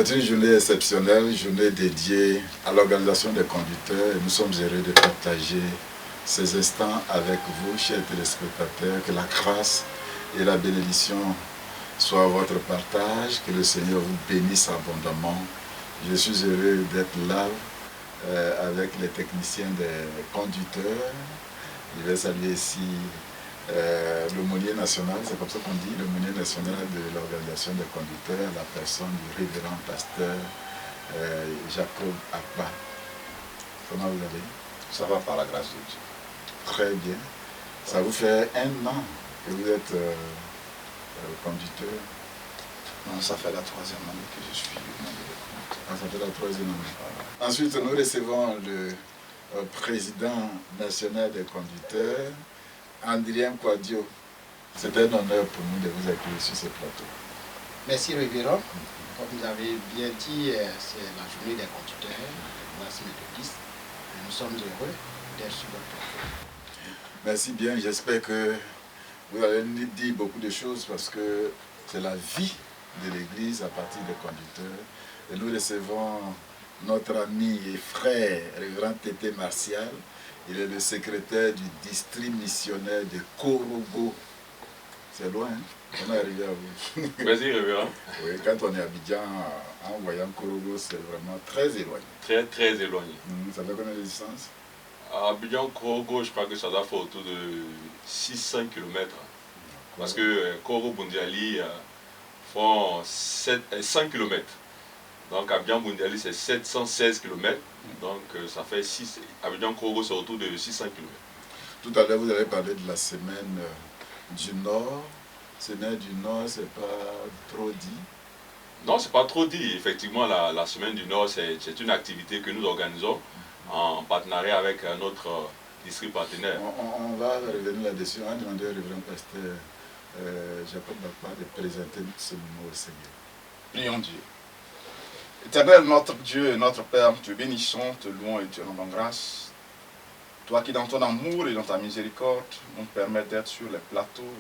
C'est une journée exceptionnelle, une journée dédiée à l'organisation des conducteurs et nous sommes heureux de partager ces instants avec vous, chers téléspectateurs. Que la grâce et la bénédiction soient votre partage, que le Seigneur vous bénisse abondamment. Je suis heureux d'être là avec les techniciens des conducteurs. Je vais saluer ici l'aumônier national, c'est comme ça qu'on dit, l'aumônier national de l'organisation des conducteurs, la personne du révérend pasteur Jacob Akba. Comment vous allez? Ça va par la grâce de Dieu. Très bien. Ça vous fait 1 an que vous êtes conducteur? Non, ça fait la 3e année que je suis conducteur. Ah, ça fait la 3e année. Ensuite, nous recevons le président national des conducteurs, Adrien Quadio. C'est un honneur pour nous de vous accueillir sur ce plateau. Merci révérend. Comme vous avez bien dit, c'est la journée des conducteurs. Voici méthodiste. Et nous sommes heureux d'être sur votre plateau. Merci bien. J'espère que vous allez nous dire beaucoup de choses parce que c'est la vie de l'Église à partir des conducteurs. Et nous recevons notre ami et frère, révérend Tété Martial. Il est le secrétaire du district missionnaire de Korogo. C'est loin, hein? On est arrivé à vous. Vas-y, révérend. Oui, quand on est à Abidjan, en voyant Korogo, c'est vraiment très éloigné. Très, très éloigné. Ça fait combien de distance? À Abidjan, Korogo, je crois que ça doit faire autour de 600 km. Parce que Koro Bundiali font 100 km. Donc Abidjan Bundiali, c'est 716 km. Donc ça fait 6. Abidjan Korogo, c'est autour de 600 km. Tout à l'heure, vous avez parlé de la semaine du Nord. Semaine du Nord, c'est pas trop dit? Non, c'est pas trop dit. Effectivement, la semaine du Nord, c'est une activité que nous organisons en partenariat avec notre district partenaire. On va revenir là-dessus. On va demander au révérend pasteur Jacob Akba de présenter ce moment au Seigneur. Prions Dieu. Éternel, notre Dieu et notre Père, te bénissons, te louons et te rendons grâce. Toi qui dans ton amour et dans ta miséricorde nous permets d'être sur les plateaux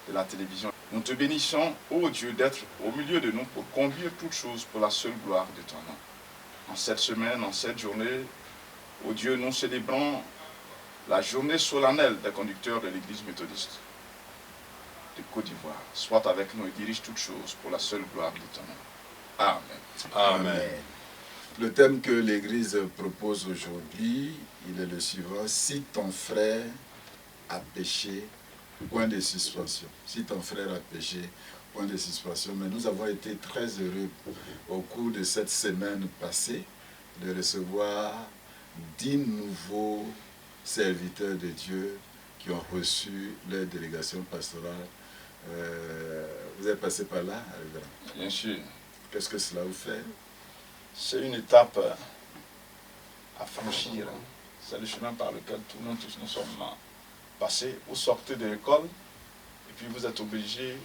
de la télévision. Nous te bénissons, ô Dieu, d'être au milieu de nous pour conduire toutes choses pour la seule gloire de ton nom. En cette semaine, en cette journée, ô Dieu, nous célébrons la journée solennelle des conducteurs de l'Église méthodiste de Côte d'Ivoire. Sois avec nous et dirige toutes choses pour la seule gloire de ton nom. Amen. Amen. Le thème que l'Église propose aujourd'hui, il est le suivant. Si ton frère a péché, point de suspension. Si ton frère a péché, point de suspension. Mais nous avons été très heureux au cours de cette semaine passée de recevoir 10 nouveaux serviteurs de Dieu qui ont reçu leur délégation pastorale. Vous êtes passé par là, révérend? Bien sûr. Qu'est-ce que cela vous fait? C'est une étape à franchir. C'est le chemin par lequel nous tous nous sommes passés. Vous sortez de l'école et puis vous êtes obligé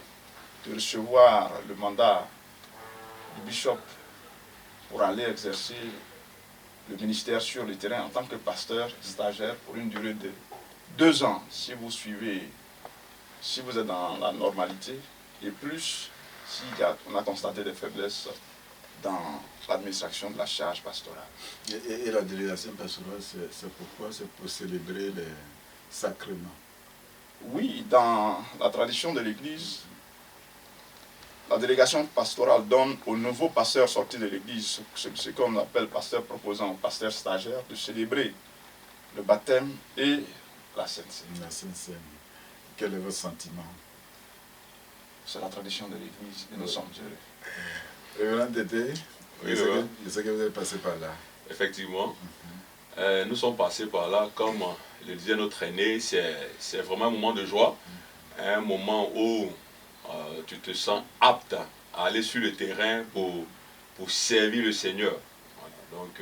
de recevoir le mandat du bishop pour aller exercer le ministère sur le terrain en tant que pasteur stagiaire pour une durée de 2 ans si vous suivez, si vous êtes dans la normalité, et plus si on a constaté des faiblesses dans l'administration de la charge pastorale. Et la délégation pastorale, c'est pourquoi? C'est pour célébrer les sacrements. Oui, dans la tradition de l'Église, la délégation pastorale donne aux nouveaux pasteurs sortis de l'Église, ce qu'on appelle pasteur proposant, pasteur stagiaire, de célébrer le baptême et la Sainte Seine. La Sainte Seine. Quel est votre sentiment? C'est la tradition de l'Église et nous sommes heureux. Révérend Tété, Oui, je sais que vous êtes passé par là. Effectivement. Nous sommes passés par là, comme le disait notre aîné, c'est vraiment un moment de joie, un moment où tu te sens apte à aller sur le terrain pour servir le Seigneur. Voilà. Donc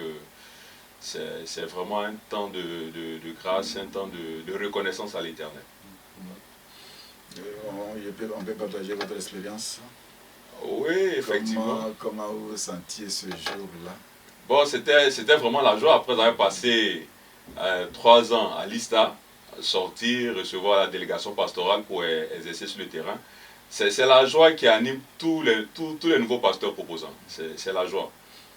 c'est vraiment un temps de grâce, un temps de reconnaissance à l'Éternel. On peut partager votre expérience? Oui, effectivement. Comment vous vous sentiez ce jour-là? Bon, c'était vraiment la joie après avoir passé 3 ans à l'ISTA, sortir, recevoir la délégation pastorale pour exercer sur le terrain. c'est la joie qui anime tous les nouveaux pasteurs proposants. C'est la joie.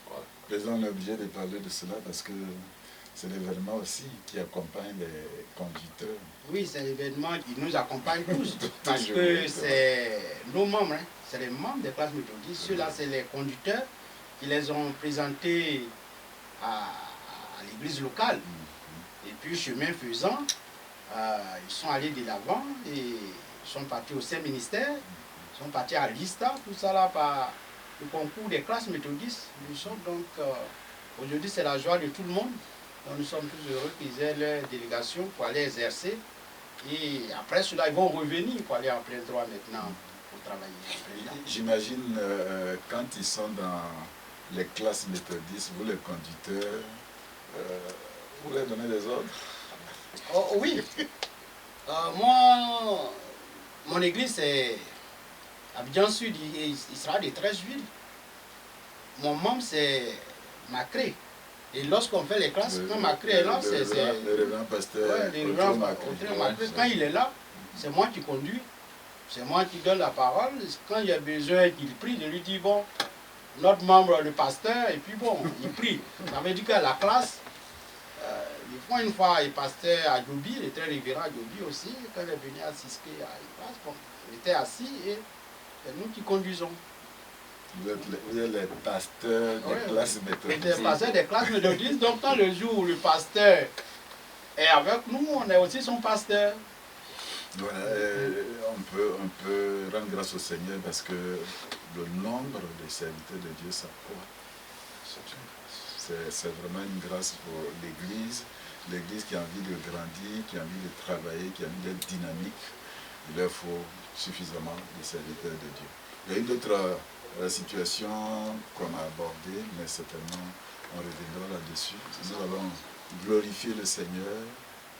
Voilà. Président, on est obligé de parler de cela parce que c'est l'événement aussi qui accompagne les conducteurs. Oui, c'est l'événement qui nous accompagne tous. Parce que c'est nos membres, hein, c'est les membres des classes méthodistes. Ceux-là, c'est les conducteurs qui les ont présentés à l'église locale. Et puis, chemin faisant, ils sont allés de l'avant et ils sont partis au Saint-Ministère, ils sont partis à l'ISTA, tout ça là par le concours des classes méthodistes. Nous sommes donc, aujourd'hui, c'est la joie de tout le monde. Donc, nous sommes tous heureux qu'ils aient leur délégation pour aller exercer. Et après cela, ils vont revenir pour aller en plein droit maintenant pour travailler. J'imagine quand ils sont dans les classes méthodistes, vous les conducteurs, vous leur donnez des ordres? Oh, oui. Moi, mon église c'est Abidjan Sud, il sera de 13 villes. Mon membre c'est Macré. Et lorsqu'on fait les classes, quand Macré est là, c'est... Le révérend pasteur Macré, quand il est là, c'est moi qui conduis. C'est moi qui donne la parole. Quand il y a besoin qu'il prie, je lui dis, bon, notre membre, le pasteur, et puis bon, il prie. Ça veut dire qu'à la classe, une fois, le pasteur à Djobi, il était révérend à Djobi aussi, quand il est venu assister à une classe, bon, il était assis et c'est nous qui conduisons. Vous êtes les pasteurs des classes méthodistes. Les pasteurs des classes méthodistes. Donc, quand le jour où le pasteur est avec nous, on est aussi son pasteur. Voilà, on peut rendre grâce au Seigneur parce que le nombre de serviteurs de Dieu s'accroît. C'est vraiment une grâce pour l'Église. L'Église qui a envie de grandir, qui a envie de travailler, qui a envie d'être dynamique. Il leur faut suffisamment de serviteurs de Dieu. Il y a eu d'autres situations qu'on a abordées, mais certainement on reviendra là-dessus. Nous allons glorifier le Seigneur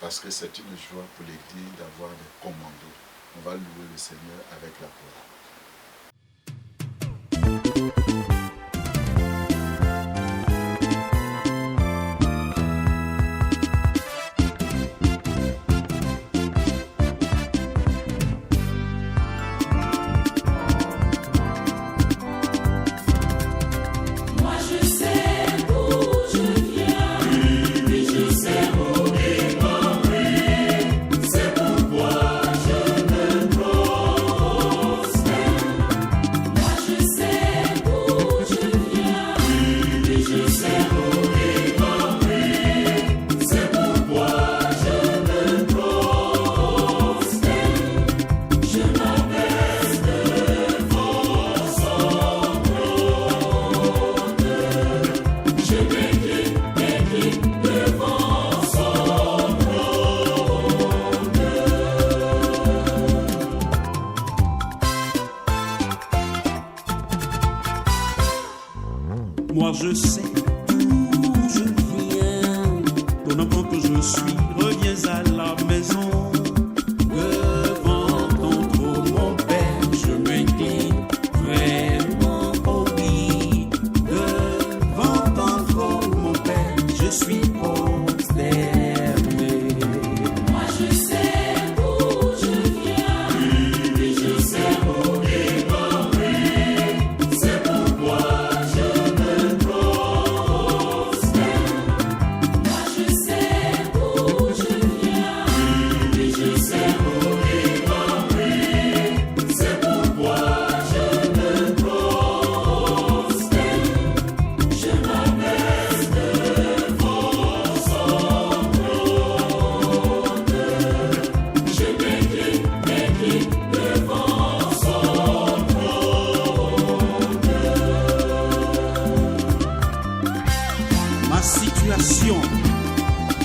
parce que c'est une joie pour l'Église d'avoir des commandos. On va louer le Seigneur avec la parole. Moi je sais d'où je viens, ton enfant que je suis, reviens à la maison. Devant ton trône, mon Père, je m'incline vraiment au lit. Devant ton trône, mon Père, je suis consterné. Moi je sais d'où je viens, puis je sais où démarrer. C'est pourquoi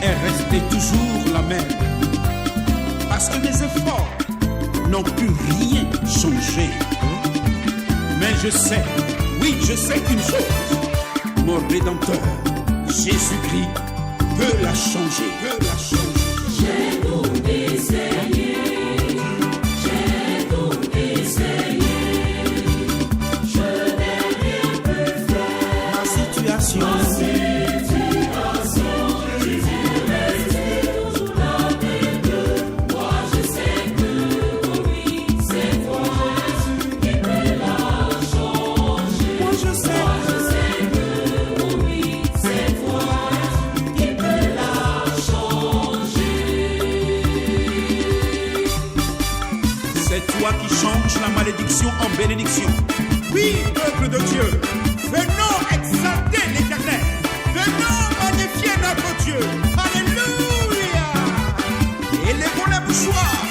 est restée toujours la même, parce que mes efforts n'ont pu rien changer. Mais je sais, oui je sais qu'une chose, mon Rédempteur, Jésus-Christ, peut la changer, J'ai tout essayé, je n'ai rien pu faire. Ma situation Moi je sais que oui, c'est toi. change la malédiction en bénédiction. Oui, peuple de Dieu, venons exalter l'Éternel. Venons magnifier notre Dieu. Alléluia. Et lèvons les mouchoirs.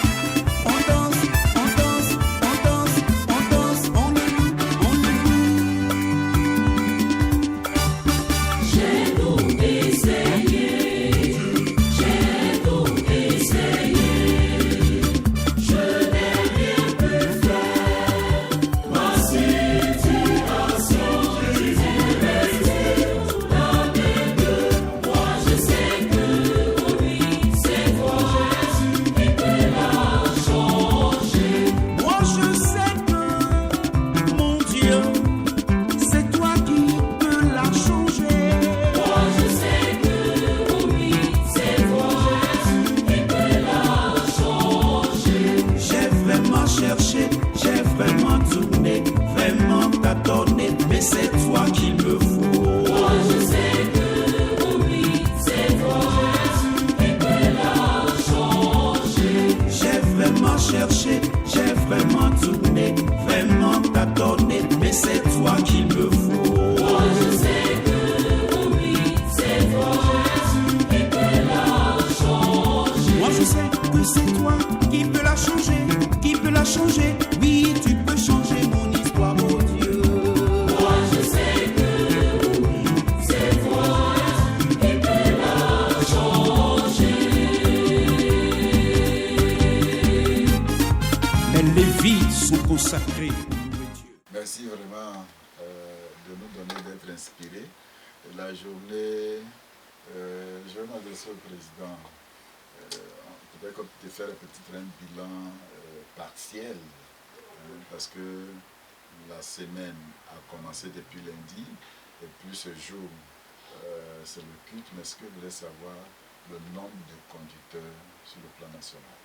On danse, on danse, on danse, on danse, on le loue, on le loue. J'ai tout essayé, j'ai tout essayé, je n'ai rien pu faire. Ma situation est restée la même. Moi je sais que pour lui c'est toi qui peux la changer. Moi je sais que, mon Dieu, c'est toi qui peux la changer. Moi je sais que pour lui c'est toi qui peux la changer. J'ai vraiment cherché, j'ai vraiment tourné, vraiment tâtonné, mais c'est toi qu'il me faut. Moi je sais que pour lui c'est toi qui peux la changer. J'ai vraiment cherché, j'ai vraiment tourné, vraiment tâtonné, mais c'est toi qu'il me faut. Moi je sais que pour lui c'est toi qui peux la changer. Moi je sais que c'est toi qui peux la changer, qui peut la changer. Oui, tu peux changer mon histoire, oh Dieu. Moi je sais que pour lui c'est toi qui peux la changer. Mais les vies sont consacrées au louer Dieu. Merci vraiment de nous donner d'être inspirés. La journée, je vais m'adresser au président. Peut-être qu'on peut faire un bilan partiel, parce que la semaine a commencé depuis lundi, et puis ce jour, c'est le culte. Mais est-ce que vous voulez savoir le nombre de conducteurs sur le plan national?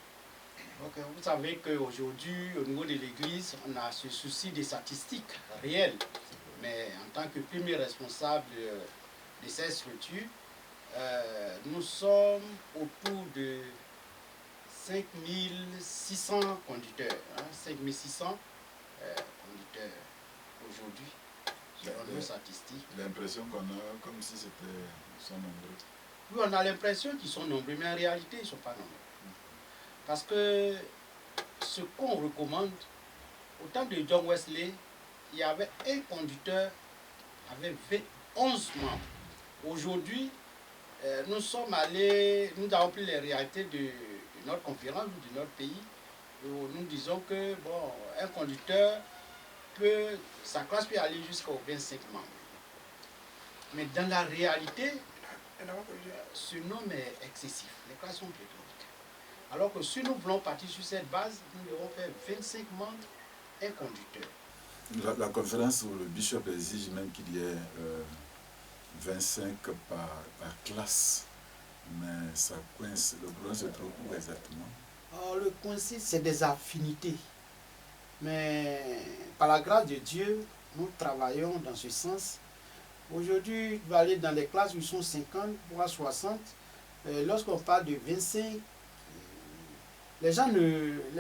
Donc, vous savez qu'aujourd'hui, au niveau de l'Église, on a ce souci des statistiques réelles. Mais en tant que premier responsable de cette structure, nous sommes autour de 5600 conducteurs. 5600 conducteurs aujourd'hui, selon nos statistiques. L'impression qu'on a comme si c'était sont nombreux. Oui, on a l'impression qu'ils sont nombreux, mais en réalité, ils ne sont pas nombreux. Parce que ce qu'on recommande, au temps de John Wesley, il y avait un conducteur avec 11 membres. Aujourd'hui, nous avons pris les réalités de notre conférence ou de notre pays, où nous disons que bon, un conducteur sa classe peut aller jusqu'aux 25 membres. Mais dans la réalité, ce nombre est excessif. Les classes sont pléthoriques. Alors que si nous voulons partir sur cette base, nous devons faire 25 membres, un conducteur. La conférence où le bishop exige même qu'il y ait 25 par classe, mais ça coince. Le problème se trouve où exactement? Alors, le coïncide, c'est des affinités. Mais par la grâce de Dieu, nous travaillons dans ce sens. Aujourd'hui, tu vas aller dans des classes où ils sont 50, voire 60. Lorsqu'on parle de 25, les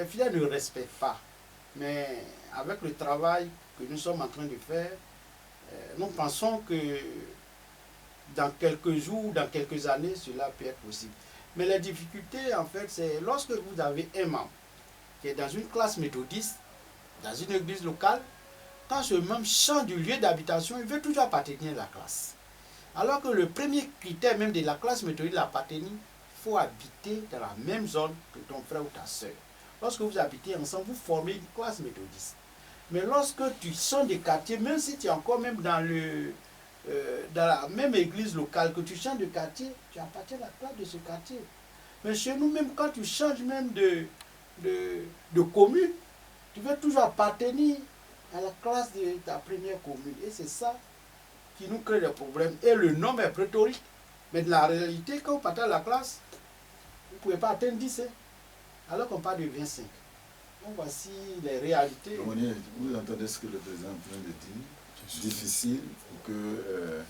fidèles ne respectent pas. Mais avec le travail que nous sommes en train de faire, nous pensons que dans quelques jours, dans quelques années, cela peut être possible. Mais la difficulté, en fait, c'est lorsque vous avez un membre qui est dans une classe méthodiste, dans une église locale, quand ce membre change du lieu d'habitation, il veut toujours appartenir à la classe. Alors que le premier critère même de la classe méthodiste, l'appartenir, il faut habiter dans la même zone que ton frère ou ta soeur. Lorsque vous habitez ensemble, vous formez une classe méthodiste. Mais lorsque tu changes de quartier, même si tu es encore même dans la même église locale, que tu changes de quartier, tu appartiens à la classe de ce quartier. Mais chez nous, même quand tu changes même de commune, tu veux toujours appartenir à la classe de ta première commune. Et c'est ça qui nous crée des problèmes. Et le nombre est pléthorique. Mais de la réalité, quand vous partez à la classe, vous ne pouvez pas atteindre 10, hein, alors qu'on parle de 25. Donc voici les réalités. Vous entendez ce que le président est en train de dire? Difficile pour que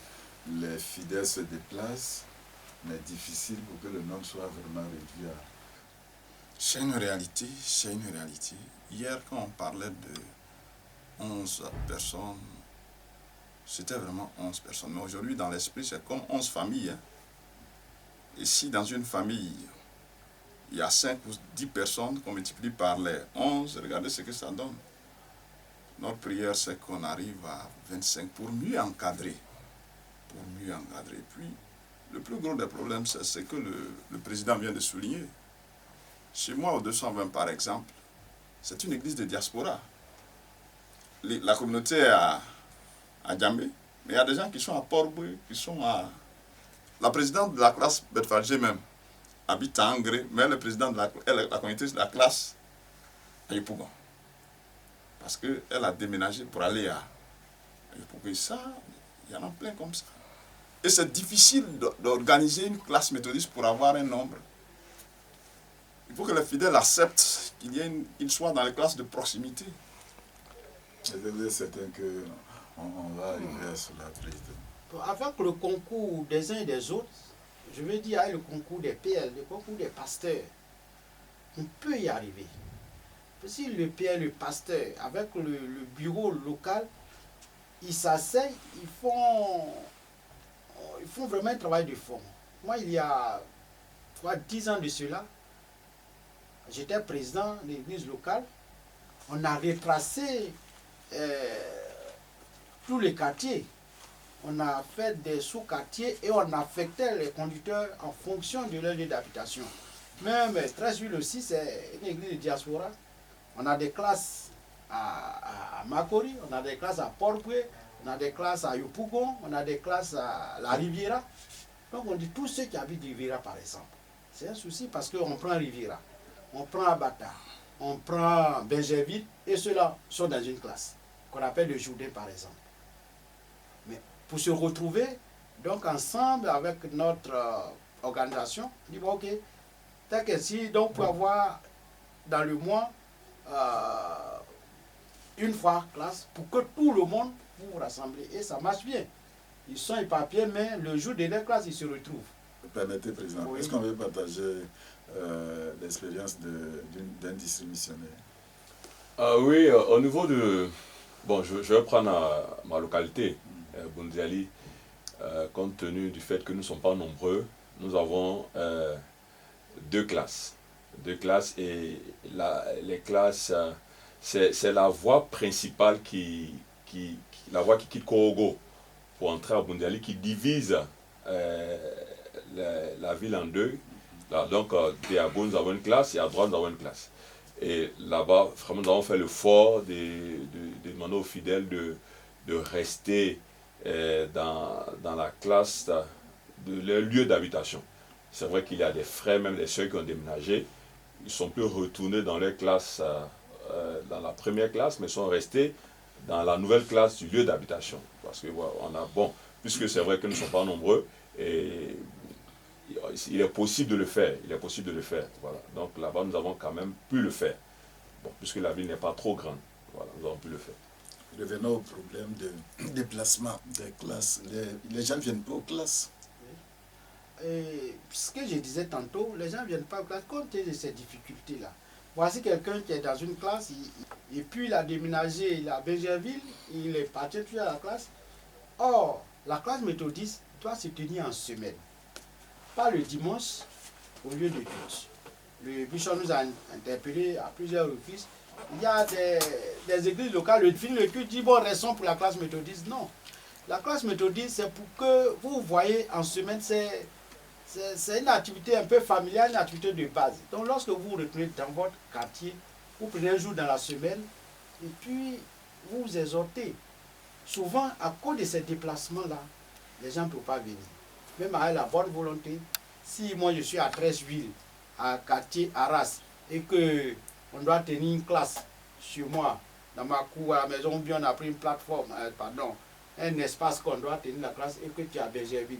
les fidèles se déplacent, mais difficile pour que le nombre soit vraiment réduit C'est une réalité, c'est une réalité. Hier, quand on parlait de 11 personnes, c'était vraiment 11 personnes. Mais aujourd'hui, dans l'esprit, c'est comme 11 familles. Hein. Et si dans une famille, il y a 5 ou 10 personnes qu'on multiplie par les 11, regardez ce que ça donne. Notre prière, c'est qu'on arrive à 25 pour mieux encadrer. Pour mieux encadrer. Puis, le plus gros des problèmes, c'est ce que le président vient de souligner. Chez moi, au 220 par exemple, c'est une église de diaspora. La communauté est à Djambé, mais il y a des gens qui sont à Port-Boué, qui sont à... La présidente de la classe, Betfalgé même, habite à Angré, mais le président de la communauté de la classe à Yopougon. Parce qu'elle a déménagé pour aller à Yopougon. Ça, il y en a plein comme ça. Et c'est difficile d'organiser une classe méthodiste pour avoir un nombre. Il faut que les fidèles acceptent qu'ils soient dans les classes de proximité. C'est certain qu'on va arriver à cela, président. Avec le concours des uns et des autres, je veux dire avec le concours des PL, le concours des pasteurs, on peut y arriver. Si le PL, le pasteur, avec le bureau local, ils s'asseyent, ils font vraiment un travail de fond. Moi, il y a 10 ans de cela, j'étais président de l'église locale. On a retracé tous les quartiers. On a fait des sous-quartiers et on affectait les conducteurs en fonction de leur lieu d'habitation. Même Treichville aussi, c'est une église de diaspora. On a des classes à Makori, on a des classes à Port-Boué, on a des classes à Yopougon, on a des classes à la Riviera. Donc on dit tous ceux qui habitent Riviera par exemple. C'est un souci parce qu'on prend Riviera, on prend Abata, on prend Benjerville et ceux-là sont dans une classe qu'on appelle le Jourdain par exemple. Mais pour se retrouver, donc ensemble avec notre organisation, on dit bon, ok, tant que si, donc pour avoir dans le mois une fois classe pour que tout le monde vous rassembler et ça marche bien. Ils sont éparpillés, mais le jour de leur classe, ils se retrouvent. Permettez, président, Oui. est-ce qu'on veut partager l'expérience d'un distributionnaire? Oui, au niveau de... Bon, je vais prendre ma localité, Bundiali. Compte tenu du fait que nous ne sommes pas nombreux, nous avons 2 classes. 2 classes et les classes, c'est la voie principale la voie qui quitte Korogo pour entrer à Bundiali, qui divise la ville en 2. Là, donc, à gauche, nous avons une classe et à droite, nous avons une classe. Et là-bas, vraiment, nous avons fait l'effort de demander aux fidèles de rester dans la classe de leur lieu d'habitation. C'est vrai qu'il y a des frères, même les sœurs qui ont déménagé, ils ne sont plus retournés dans leur classe, dans la première classe, mais sont restés dans la nouvelle classe du lieu d'habitation. Parce que voilà, puisque c'est vrai que nous ne sommes pas nombreux, et il est possible de le faire, voilà. Donc là-bas, nous avons quand même pu le faire. Bon, puisque la ville n'est pas trop grande, voilà, nous avons pu le faire. Revenons au problème de déplacement des classes. Les gens ne viennent pas aux classes. Et ce que je disais tantôt, les gens ne viennent pas aux classes compte tenu de ces difficultés-là. Voici quelqu'un qui est dans une classe, et puis il a déménagé, il est à Benjerville, il est parti tout à la classe. Or, la classe méthodiste doit se tenir en semaine. Pas le dimanche au lieu de culte. Le bishop nous a interpellés à plusieurs reprises. Il y a des églises locales, le culte dit bon, restons pour la classe méthodiste. Non. La classe méthodiste, c'est pour que vous voyez en semaine, c'est une activité un peu familiale, une activité de base. Donc lorsque vous vous retrouvez dans votre quartier, vous prenez un jour dans la semaine et puis vous vous exhortez. Souvent, à cause de ces déplacements-là, les gens ne peuvent pas venir. Même avec la bonne volonté, si moi je suis à Treichville, à quartier Arras, et qu'on doit tenir une classe sur moi, dans ma cour, à la maison, ou bien on a pris une plateforme, un espace qu'on doit tenir la classe, et que tu es à Benjerville,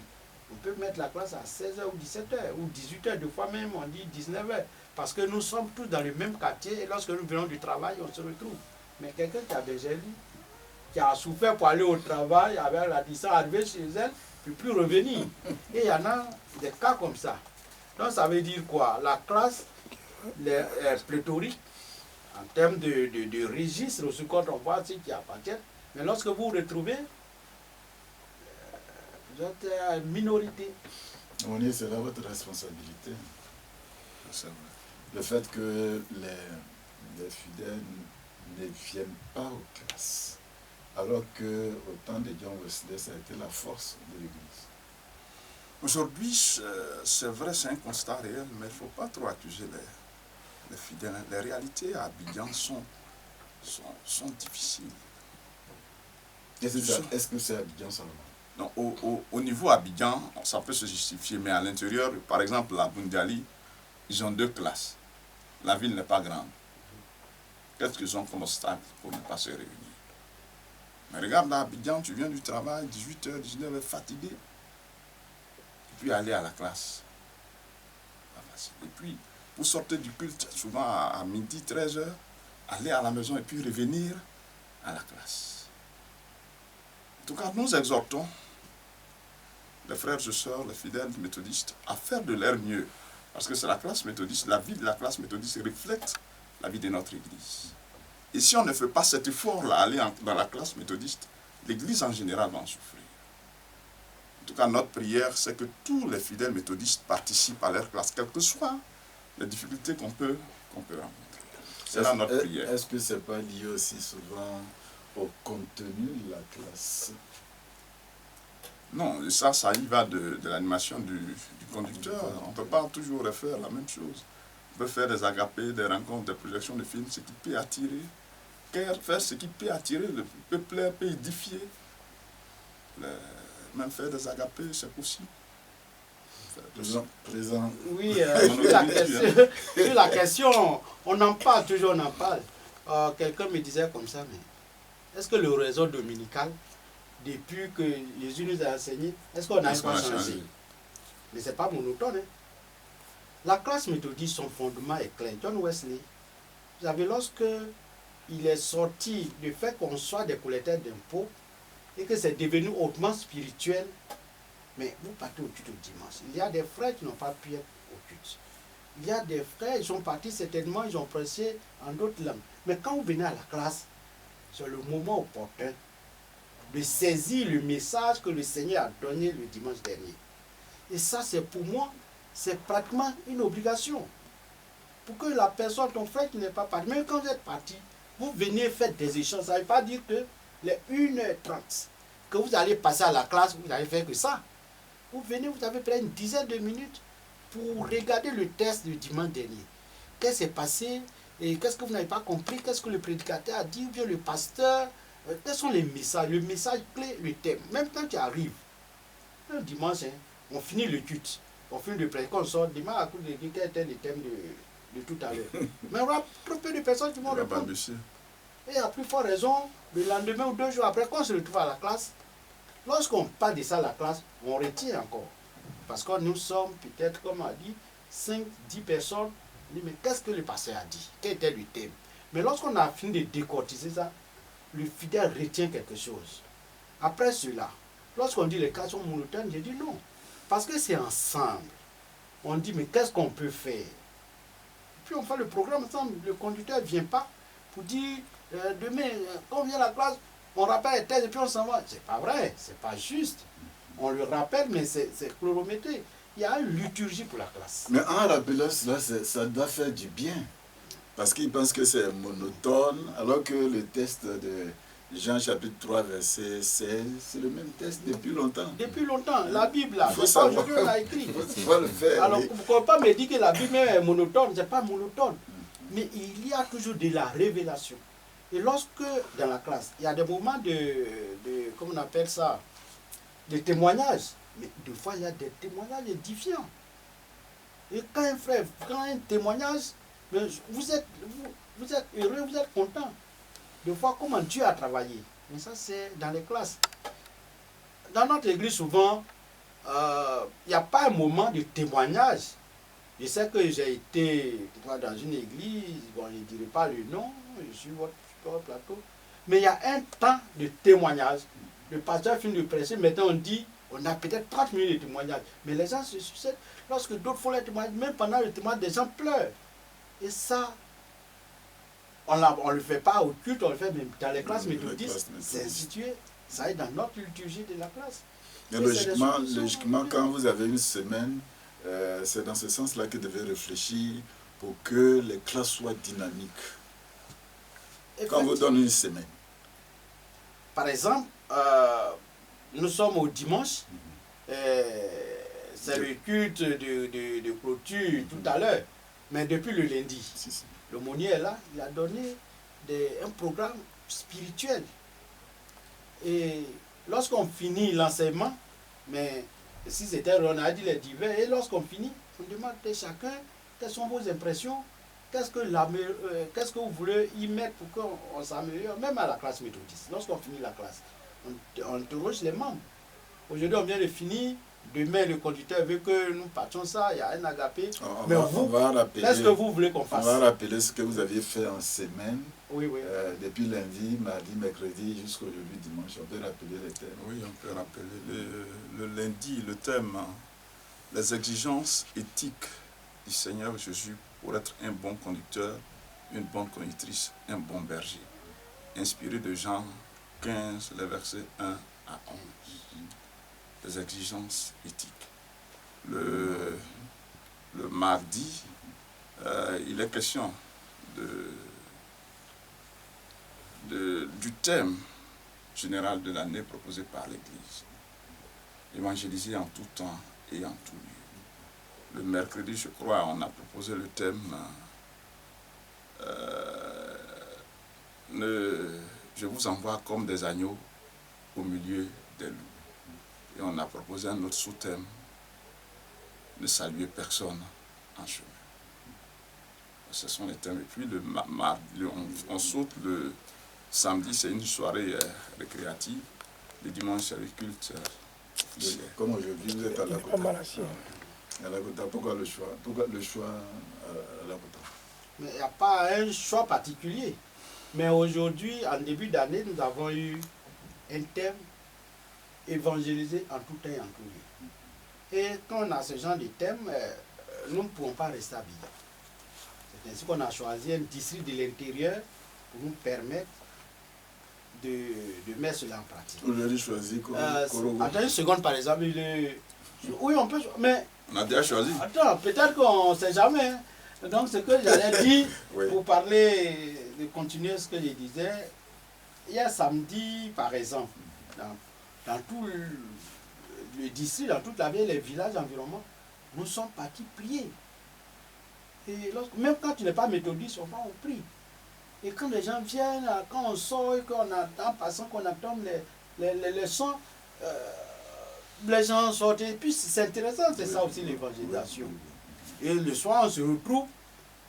on peut mettre la classe à 16h ou 17h, ou 18h, des fois même on dit 19h, parce que nous sommes tous dans le même quartier, et lorsque nous venons du travail, on se retrouve. Mais quelqu'un qui est à Benjerville, qui a souffert pour aller au travail, avec la distance, arriver chez elle, ne peut plus revenir. Et il y en a des cas comme ça. Donc ça veut dire quoi? La classe pléthorique en termes de registre, aussi quand on voit ce qui appartient. Mais lorsque vous vous retrouvez, vous êtes une minorité. Monier, c'est là votre responsabilité. C'est vrai. Le fait que les fidèles ne viennent pas aux classes, alors qu'au temps de John Wesley, ça a été la force de l'Église. Aujourd'hui, c'est vrai, c'est un constat réel, mais il ne faut pas trop accuser les fidèles. Les réalités à Abidjan sont difficiles. Est-ce que c'est Abidjan seulement? Non, au niveau Abidjan, ça peut se justifier, mais à l'intérieur, par exemple, la Bundiali, ils ont 2 classes. La ville n'est pas grande. Qu'est-ce qu'ils ont comme obstacle pour ne pas se réunir? Mais regarde à Abidjan, tu viens du travail, 18h, 19h, fatigué. Et puis aller à la classe. Pas facile. Et puis, pour sortir du culte, souvent à midi, 13h, aller à la maison et puis revenir à la classe. En tout cas, nous exhortons les frères et sœurs, les fidèles méthodistes, à faire de leur mieux. Parce que c'est la classe méthodiste, la vie de la classe méthodiste reflète la vie de notre Église. Et si on ne fait pas cet effort-là, aller dans la classe méthodiste, l'Église en général va en souffrir. En tout cas, notre prière, c'est que tous les fidèles méthodistes participent à leur classe, quelles que soient les difficultés qu'on peut rencontrer. C'est là notre prière. Est-ce que ce n'est pas lié aussi souvent au contenu de la classe? Non, ça y va de l'animation du conducteur. On ne peut pas toujours refaire la même chose. On peut faire des agapés, des rencontres, des projections de films, ce qui peut attirer, faire ce qui peut attirer, peut plaire, peut édifier. Même faire des agapés, c'est possible. Présent. Oui, sur la question, on en parle, toujours on en parle. Quelqu'un me disait comme ça, mais est-ce que le réseau dominical, depuis que Jésus nous a enseigné, est-ce qu'on n'a pas changé? Mais ce n'est pas monotone. Hein. La classe méthodiste, son fondement est clair. John Wesley, vous savez, lorsque il est sorti du fait qu'on soit des collecteurs d'impôts et que c'est devenu hautement spirituel, mais vous partez au culte au dimanche. Il y a des frères qui n'ont pas pu être au culte. Il y a des frères, ils sont partis certainement, ils ont prêché en d'autres langues. Mais quand vous venez à la classe, c'est le moment opportun de saisir le message que le Seigneur a donné le dimanche dernier. Et ça, c'est pour moi, c'est pratiquement une obligation. Pour que la personne, ton frère qui n'est pas parti, même quand vous êtes parti, vous venez faire des échanges. Ça ne veut pas dire que les 1h30 que vous allez passer à la classe, vous n'allez faire que ça. Vous venez, vous avez peut-être une dizaine de minutes pour regarder le test du dimanche dernier. Qu'est-ce qui s'est passé? Et qu'est-ce que vous n'avez pas compris? Qu'est-ce que le prédicateur a dit? Ou bien le pasteur? Quels sont les messages? Le message clé, le thème. Même quand tu arrives, le dimanche, hein, on finit le culte. On finit de prêcher. Quand on sort, dimanche à coup de l'église, quel était le thème de tout à l'heure? Mais on a trop peu de personnes qui vont répondre. Et à plus forte raison, le lendemain ou 2 jours après, quand on se retrouve à la classe, lorsqu'on parle de ça à la classe, on retient encore. Parce que nous sommes peut-être, comme on a dit, 5-10 personnes. On dit, mais qu'est-ce que le pasteur a dit? Quel était le thème? Mais lorsqu'on a fini de décortiser ça, le fidèle retient quelque chose. Après cela, lorsqu'on dit les cas sont monotones, j'ai dit non. Parce que c'est ensemble. On dit, mais qu'est-ce qu'on peut faire? Puis on fait le programme ensemble. Le conducteur ne vient pas pour dire, demain, quand on vient à la classe, on rappelle les thèses et puis on s'en va. C'est pas vrai, c'est pas juste. On le rappelle, mais c'est chronométré. Il y a une liturgie pour la classe. Mais en rappelant cela, ça doit faire du bien. Parce qu'ils pensent que c'est monotone, alors que le test de Jean chapitre 3, verset 16, c'est le même test depuis longtemps. Depuis longtemps, la Bible, là, aujourd'hui on l'a écrit. Il faut le faire. Alors, pourquoi pas me dire que la Bible est monotone? C'est pas monotone. Mais il y a toujours de la révélation. Et lorsque, dans la classe, il y a des moments comment on appelle ça, de témoignages. Mais des fois, il y a des témoignages édifiants. Et quand un frère prend un témoignage, mais vous êtes heureux, vous êtes content de voir comment Dieu a travaillé. Mais ça, c'est dans les classes. Dans notre église, souvent, il n'y a pas un moment de témoignage. Je sais que j'ai été dans une église, bon, je ne dirai pas le nom, je suis votre plateau, mais il y a un temps de témoignage. Le pasteur finit de prêcher, maintenant on dit, on a peut-être 30 minutes de témoignage. Mais les gens se succèdent. Lorsque d'autres font les témoignages, même pendant le témoignage, des gens pleurent. Et ça, on ne le fait pas au culte, on le fait même dans les classes méthodistes. C'est institué, ça est dans notre liturgie de la classe. Mais logiquement, quand vous avez une semaine, c'est dans ce sens-là que vous devez réfléchir pour que les classes soient dynamiques. Quand on vous donne une semaine. Par exemple, nous sommes au dimanche, c'est le culte de clôture tout à l'heure, mais depuis le lundi, le Monnier est là, il a donné un programme spirituel. Et lorsqu'on finit l'enseignement, mais si c'était, on a dit les divers, et lorsqu'on finit, on demande à chacun quelles sont vos impressions, qu'est-ce que vous voulez y mettre pour qu'on s'améliore, même à la classe méthodiste. Lorsqu'on finit la classe, on interroge les membres. Aujourd'hui, on vient de finir. Demain, le conducteur veut que nous partions ça, il y a un agapé. Mais vous, qu'est-ce que vous voulez qu'on fasse? On va rappeler ce que vous aviez fait en semaine. Oui. Depuis lundi, mardi, mercredi, jusqu'à aujourd'hui, dimanche. On peut rappeler les thèmes. Oui, on peut rappeler. Le lundi, le thème, les exigences éthiques du Seigneur Jésus pour être un bon conducteur, une bonne conductrice, un bon berger. Inspiré de Jean 15, les versets 1 à 11. Les exigences éthiques. Le mardi, il est question du thème général de l'année proposé par l'Église. Évangéliser en tout temps et en tout lieu. Le mercredi, je crois, on a proposé le thème je vous envoie comme des agneaux au milieu des loups. Et on a proposé un autre sous-thème, ne saluer personne en chemin. Ce sont les thèmes. Et puis le mardi, on saute le samedi, c'est une soirée récréative. Le dimanche, c'est le culte officiel. Comme aujourd'hui, vous êtes à Lakota. Pourquoi le choix à Lakota? Mais il n'y a pas un choix particulier. Mais aujourd'hui, en début d'année, nous avons eu un thème évangéliser en tout temps et en tout lieu. Et quand on a ce genre de thème, nous ne pouvons pas rester habillés. C'est ainsi qu'on a choisi un district de l'intérieur pour nous permettre de mettre cela en pratique. Vous avez choisi Korogo. Attends une seconde, par exemple. Oui, on peut. Mais. On a déjà choisi. Attends, peut-être qu'on ne sait jamais. Hein. Donc, ce que j'allais dire, oui. Pour parler, de continuer ce que je disais, hier samedi, par exemple, dans tout le district, dans toute la ville, les villages environnants, nous sommes partis prier. Et même quand tu n'es pas méthodiste, on prie. Et quand les gens viennent, quand on sort et qu'on entend, passant qu'on entend les sons, les gens sortent. Et puis c'est intéressant, c'est ça aussi l'évangélisation. Et le soir, on se retrouve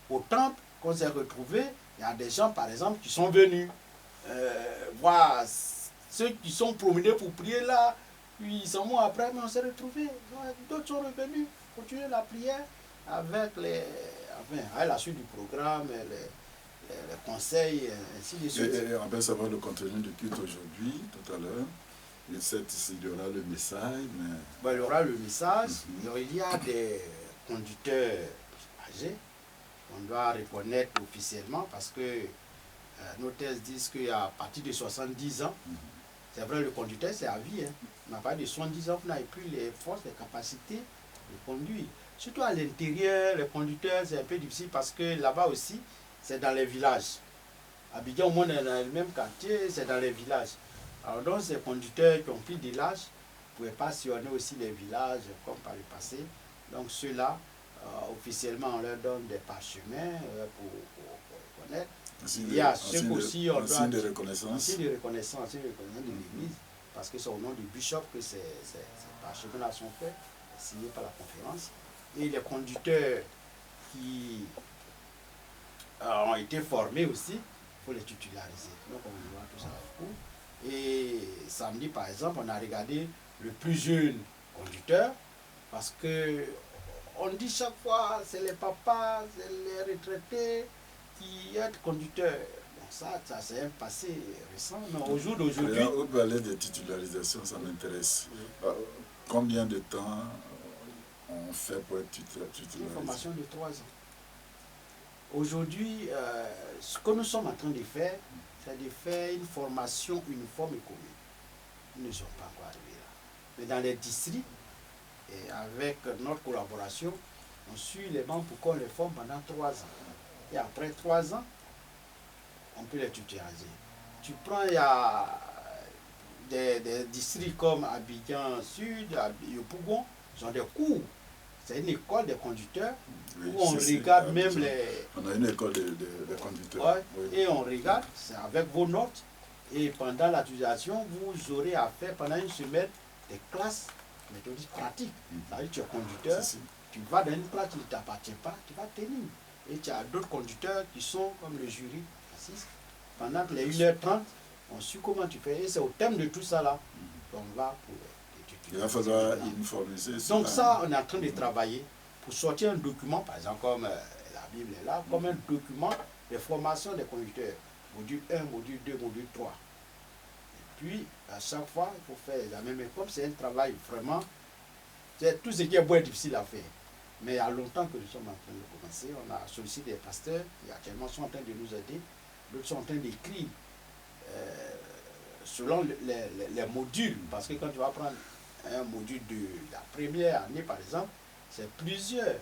au temple, qu'on s'est retrouvé. Il y a des gens, par exemple, qui sont venus voir ceux qui sont promenés pour prier là. Puis ils sont morts après, mais on s'est retrouvés. D'autres sont revenus, continuer la prière avec la suite du programme, les conseils, ainsi de suite. Et on peut savoir le contenu du culte aujourd'hui, tout à l'heure. Il y aura le message. Il y aura le message. Il y a des conducteurs âgés qu'on doit reconnaître officiellement parce que nos thèses disent qu'à partir de 70 ans, c'est vrai, le conducteur, c'est à vie. Hein. On n'a pas de 70 ans, vous n'avez plus les forces, les capacités de conduire. Surtout à l'intérieur, les conducteurs, c'est un peu difficile parce que là-bas aussi, c'est dans les villages. Abidjan, au moins, dans le même quartier, c'est dans les villages. Alors donc, ces conducteurs qui ont pris de l'âge ne pouvaient pas sillonner aussi les villages comme par le passé. Donc ceux-là, officiellement, on leur donne des parchemins pour reconnaître. Il y a ceux aussi, on doit... de reconnaissance. Aussi de reconnaissance de l'Église, parce que c'est au nom du bishop que ces parchemins-là sont faits, signés par la conférence. Et les conducteurs qui ont été formés aussi, il faut les titulariser. Donc on voit tout ça au cours. Et samedi, par exemple, on a regardé le plus jeune conducteur, parce que on dit chaque fois, c'est les papas, c'est les retraités qui sont conducteurs. Bon, ça c'est un passé récent, mais au jour d'aujourd'hui... Vous parlez de titularisation, ça m'intéresse. Combien de temps on fait pour être titularisé? Une formation de 3 ans. Aujourd'hui, ce que nous sommes en train de faire, c'est de faire une formation uniforme et commune. Nous ne sommes pas encore arrivés là. Mais dans les districts, et avec notre collaboration, on suit les membres pour qu'on les forme pendant 3 ans. Et après 3 ans, on peut les tutoriser. Tu prends, il y a des districts comme Abidjan Sud, Yopougon, ils ont des cours. C'est une école des conducteurs Oui, où on c'est- regarde c'est- même les... On a une école de conducteurs. Ouais, Oui. et on regarde, c'est avec vos notes. Et pendant l'utilisation, vous aurez à faire pendant une semaine des classes méthodiques pratiques. C'est-à-dire tu es conducteur, Si, si. tu vas dans une classe qui ne t'appartient pas, tu vas tenir. Et tu as d'autres conducteurs qui sont comme le jury, assistent. Pendant que les 1h30, on suit comment tu fais. Et c'est au thème de tout ça là qu'on va pour Il va falloir uniformiser Donc cela. ça, on est en train de travailler pour sortir un document, par exemple comme la Bible est là, comme un document de formation des conducteurs. Module 1, module 2, module 3. Et puis, à chaque fois, il faut faire la même. Mais comme c'est un travail vraiment, c'est tout ce qui est bon et difficile à faire. Mais il y a longtemps que nous sommes en train de commencer. On a sollicité des pasteurs qui actuellement sont en train de nous aider. D'autres sont en train d'écrire selon les modules. Parce que quand tu vas prendre un module de la première année, par exemple, c'est plusieurs